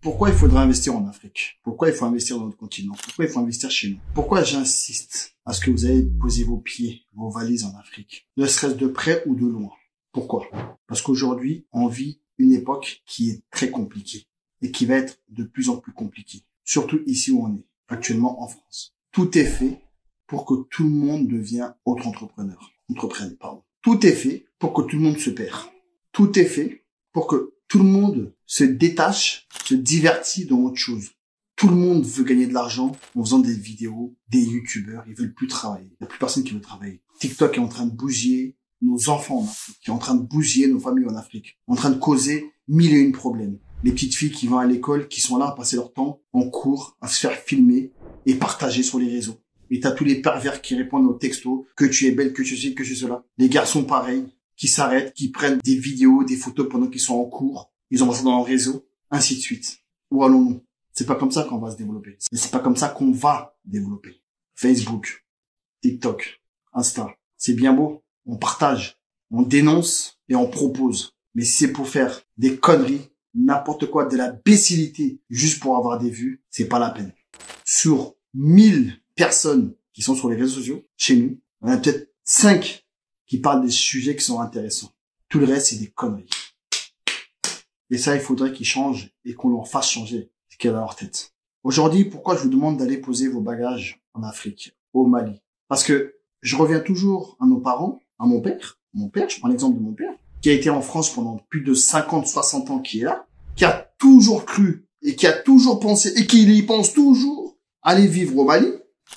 Pourquoi il faudra investir en Afrique? Pourquoi il faut investir dans notre continent? Pourquoi il faut investir chez nous? Pourquoi j'insiste à ce que vous allez poser vos pieds, vos valises en Afrique? Ne serait-ce de près ou de loin. Pourquoi? Parce qu'aujourd'hui, on vit une époque qui est très compliquée et qui va être de plus en plus compliquée. Surtout ici où on est, actuellement en France. Tout est fait pour que tout le monde devienne entreprenne. Tout est fait pour que tout le monde se perd. Tout est fait pour que tout le monde se détache, se divertit dans autre chose. Tout le monde veut gagner de l'argent en faisant des vidéos, des youtubeurs, ils veulent plus travailler. Il n'y a plus personne qui veut travailler. TikTok est en train de bousiller nos enfants en Afrique, qui est en train de bousiller nos familles en Afrique, en train de causer 1001 problèmes. Les petites filles qui vont à l'école, qui sont là à passer leur temps en cours, à se faire filmer et partager sur les réseaux. Et t'as tous les pervers qui répondent aux textos, que tu es belle, que ceci, que cela. Les garçons pareils, qui s'arrêtent, qui prennent des vidéos, des photos pendant qu'ils sont en cours, ils envoient ça dans leur réseau, ainsi de suite. Où allons-nous? C'est pas comme ça qu'on va se développer. Et c'est pas comme ça qu'on va développer. Facebook, TikTok, Insta, c'est bien beau. On partage, on dénonce et on propose. Mais si c'est pour faire des conneries, n'importe quoi, de la bécilité, juste pour avoir des vues, c'est pas la peine. Sur 1000 personnes qui sont sur les réseaux sociaux, chez nous, on a peut-être 5 qui parlent des sujets qui sont intéressants. Tout le reste, c'est des conneries. Et ça, il faudrait qu'ils changent et qu'on leur fasse changer ce qu'il y a dans leur tête. Aujourd'hui, pourquoi je vous demande d'aller poser vos bagages en Afrique, au Mali? Parce que je reviens toujours à nos parents, à mon père, je prends l'exemple de mon père, qui a été en France pendant plus de 50, 60 ans, qui est là, qui a toujours cru et qui a toujours pensé et qui y pense toujours aller vivre au Mali.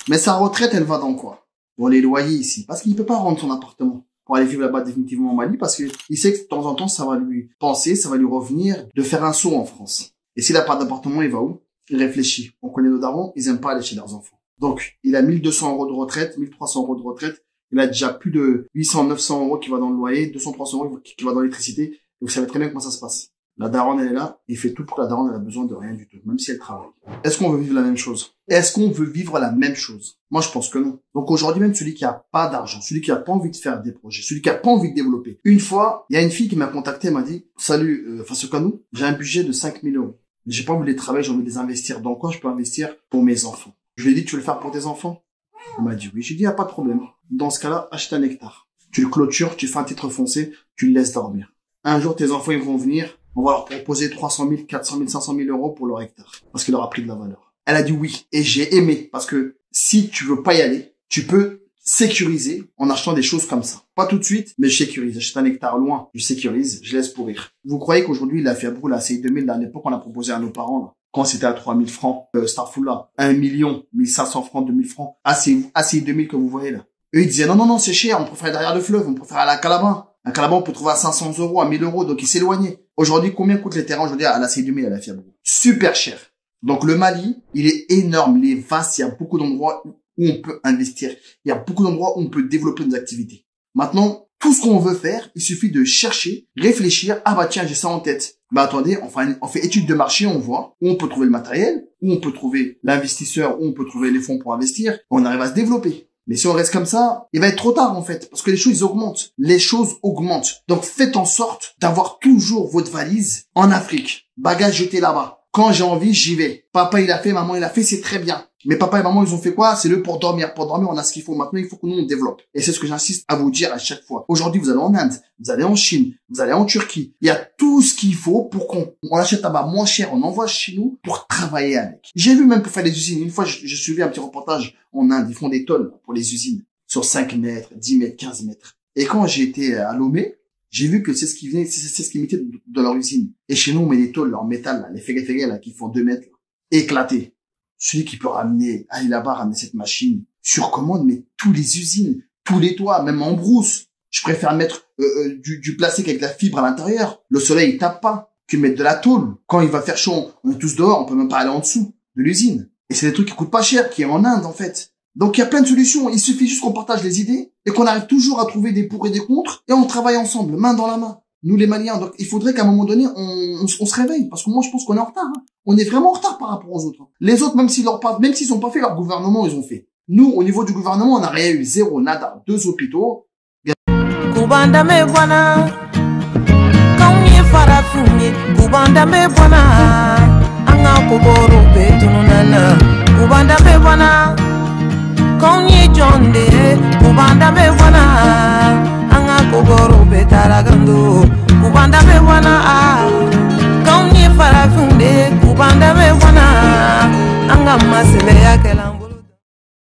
Mais sa retraite, elle va dans quoi? Dans les loyers ici. Parce qu'il ne peut pas rendre son appartement pour aller vivre là-bas définitivement au Mali, parce qu'il sait que de temps en temps, ça va lui revenir de faire un saut en France. Et s'il n'a pas d'appartement, il va où? Il réfléchit. On connaît nos darons, ils aiment pas aller chez leurs enfants. Donc, il a 1200 € de retraite, 1300 € de retraite. Il a déjà plus de 800, 900 € qui va dans le loyer, 200, 300 € qui va dans l'électricité. Et vous savez très bien comment ça se passe. La daronne, elle est là. Il fait tout pour que la daronne, elle a besoin de rien du tout, même si elle travaille. Est-ce qu'on veut vivre la même chose? Est-ce qu'on veut vivre la même chose? Moi, je pense que non. Donc aujourd'hui, même celui qui a pas d'argent, celui qui a pas envie de faire des projets, celui qui a pas envie de développer. Une fois, il y a une fille qui m'a contacté, elle m'a dit, salut, Fasokanou, j'ai un budget de 5000 €. J'ai pas voulu les travailler, j'ai envie de les investir. Dans quoi je peux investir? Pour mes enfants. Je lui ai dit, tu veux le faire pour tes enfants? Il m'a dit oui. J'ai dit, y a pas de problème. Dans ce cas-là, achète un hectare. Tu le clôtures, tu fais un titre foncier, tu le laisses dormir. Un jour, tes enfants, ils vont venir, on va leur proposer 300 000, 400 000, 500 000 € pour leur hectare. Parce qu'il aura pris de la valeur. Elle a dit oui. Et j'ai aimé. Parce que si tu veux pas y aller, tu peux sécuriser en achetant des choses comme ça. Pas tout de suite, mais je sécurise. J'achète un hectare loin, je sécurise, je laisse pourrir. Vous croyez qu'aujourd'hui, la Fiabrou, la CI 2000, là, à l'époque, on a proposé à nos parents, là, quand c'était à 3000 francs, Starful là, 1 million, 1500 francs, 2000 francs, ACI 2000 que vous voyez là. Eux, ils disaient non, c'est cher, on préfère derrière le fleuve, on préfère à la Calaban. Un Calaban, on peut trouver à 500 €, à 1000 €, donc ils s'éloignaient. Aujourd'hui, combien coûtent les terrains aujourd'hui à la CI 2000 à la Fiabrou? Super cher. Donc le Mali, il est énorme, il est vaste, il y a beaucoup d'endroits où on peut investir. Il y a beaucoup d'endroits où on peut développer nos activités. Maintenant, tout ce qu'on veut faire, il suffit de chercher, réfléchir. Ah bah tiens, j'ai ça en tête. Bah attendez, on fait étude de marché, on voit où on peut trouver le matériel, où on peut trouver l'investisseur, où on peut trouver les fonds pour investir. On arrive à se développer. Mais si on reste comme ça, il va être trop tard en fait, parce que les choses augmentent. Les choses augmentent. Donc faites en sorte d'avoir toujours votre valise en Afrique. Bagages jetés là-bas. Quand j'ai envie, j'y vais. Papa, il a fait, maman, il a fait, c'est très bien. Mais papa et maman, ils ont fait quoi? C'est le pour dormir. Pour dormir, on a ce qu'il faut. Maintenant, il faut que nous, on développe. Et c'est ce que j'insiste à vous dire à chaque fois. Aujourd'hui, vous allez en Inde, vous allez en Chine, vous allez en Turquie. Il y a tout ce qu'il faut pour qu'on achète là-bas moins cher, on envoie chez nous pour travailler avec. J'ai vu même pour faire des usines. Une fois, je suivais un petit reportage en Inde. Ils font des tôles pour les usines. Sur 5 mètres, 10 mètres, 15 mètres. Et quand j'ai été à Lomé, j'ai vu que c'est ce qui venait, c'est ce qui imitait de leur usine. Et chez nous, on met des tôles, en métal, là, les fégués, là, qui font 2 mètres, là, éclatés. Celui qui peut aller là-bas, ramener cette machine sur commande, mais tous les usines, tous les toits, même en brousse. Je préfère mettre du plastique avec de la fibre à l'intérieur. Le soleil, il tape pas. Que mettre de la tôle. Quand il va faire chaud, on est tous dehors, on peut même pas aller en dessous de l'usine. Et c'est des trucs qui coûtent pas cher, qui est en Inde, en fait. Donc il y a plein de solutions. Il suffit juste qu'on partage les idées et qu'on arrive toujours à trouver des pour et des contre et on travaille ensemble, main dans la main. Nous les Maliens. Donc il faudrait qu'à un moment donné on se réveille parce que moi je pense qu'on est en retard. Hein. On est vraiment en retard par rapport aux autres. Les autres même s'ils ont pas fait leur gouvernement, ils ont fait. Nous au niveau du gouvernement, on n'a rien eu, zéro, nada, 2 hôpitaux. konye jonde kubanda be wana anga kogoro betaragando kubanda be wana